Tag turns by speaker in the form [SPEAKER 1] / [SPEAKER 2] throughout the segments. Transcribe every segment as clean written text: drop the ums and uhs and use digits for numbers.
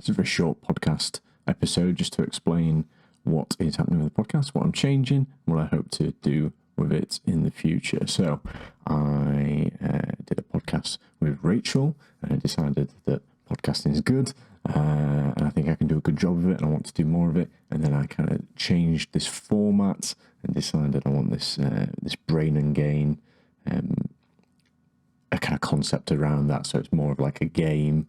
[SPEAKER 1] It's a very short podcast episode just to explain what is happening with the podcast, what I'm changing, what I hope to do with it in the future. So I did a podcast with Rachel and I decided that podcasting is good and I think I can do a good job of it and I want to do more of it. And then I kind of changed this format and decided I want this brain and gain, a kind of concept around that. So it's more of like a game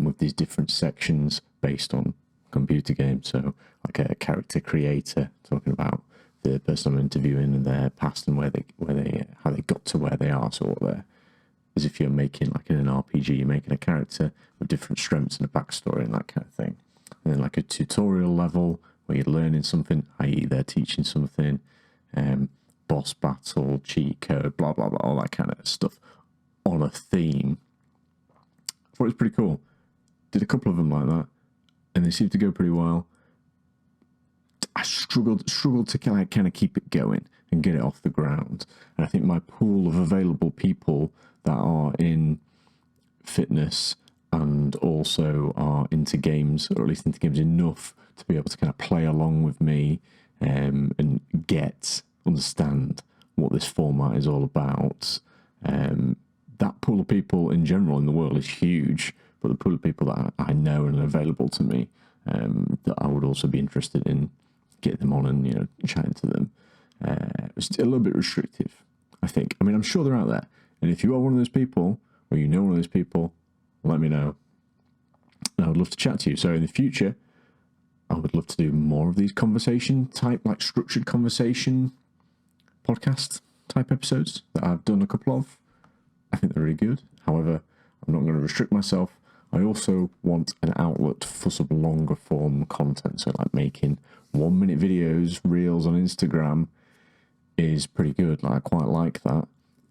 [SPEAKER 1] with these different sections based on computer games. So like a character creator talking about the person I'm interviewing and their past and how they got to where they are. So what they're, as if you're making like in an RPG, you're making a character with different strengths and a backstory and that kind of thing. And then like a tutorial level where you're learning something, i.e. they're teaching something, boss battle, cheat code, blah, blah, blah, all that kind of stuff on a theme. I thought it was pretty cool. Did a couple of them like that, and they seemed to go pretty well. I struggled to kind of keep it going and get it off the ground. And I think my pool of available people that are in fitness and also are into games, or at least into games enough to be able to kind of play along with me and understand what this format is all about. That pool of people in general in the world is huge, but the pool of people that I know and are available to me, that I would also be interested in getting them on and, chatting to them, it's a little bit restrictive, I think. I mean, I'm sure they're out there. And if you are one of those people, or you know one of those people, let me know. And I would love to chat to you. So in the future, I would love to do more of these conversation type, like structured conversation podcast type episodes that I've done a couple of. I think they're really good. However, I'm not going to restrict myself. I also want an outlet for some longer form content. So like making 1 minute videos, reels on Instagram is pretty good. Like, I quite like that.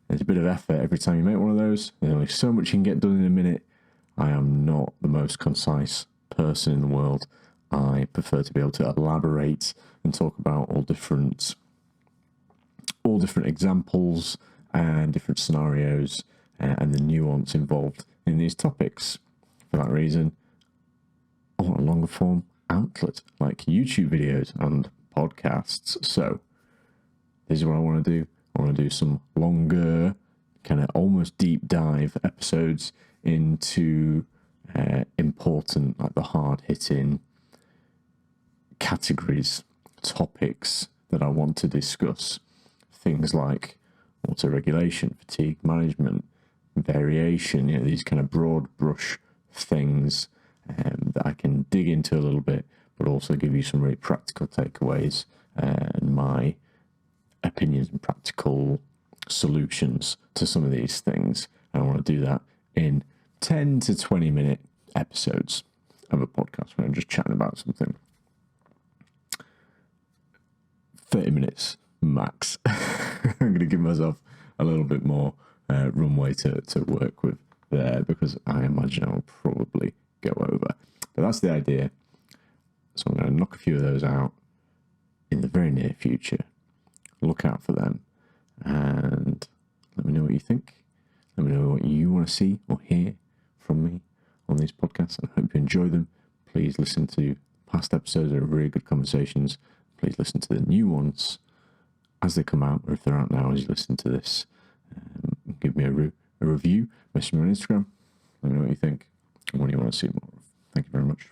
[SPEAKER 1] There's a bit of effort every time you make one of those. There's only so much you can get done in a minute. I am not the most concise person in the world. I prefer to be able to elaborate and talk about all different examples and different scenarios and the nuance involved in these topics. For that reason, I want a longer form outlet like YouTube videos and podcasts. So this is what I want to do. I want to do some longer, kind of almost deep dive episodes into important, like the hard hitting categories, topics that I want to discuss. Things like water regulation, fatigue management, variation, these kind of broad brush things that I can dig into a little bit, but also give you some really practical takeaways and my opinions and practical solutions to some of these things. And I want to do that in 10 to 20 minute episodes of a podcast where I'm just chatting about something. 30 minutes max. I'm going to give myself a little bit more runway to work with there, because I imagine I'll probably go over. But that's the idea. So I'm going to knock a few of those out in the very near future. Look out for them and let me know what you think. Let me know what you want to see or hear from me on these podcasts. I hope you enjoy them. Please listen to past episodes. They're really good conversations. Please listen to the new ones as they come out, or if they're out now as you listen to this. Give me a review. Message me on Instagram. Let me know what you think and what you want to see more of. Thank you very much.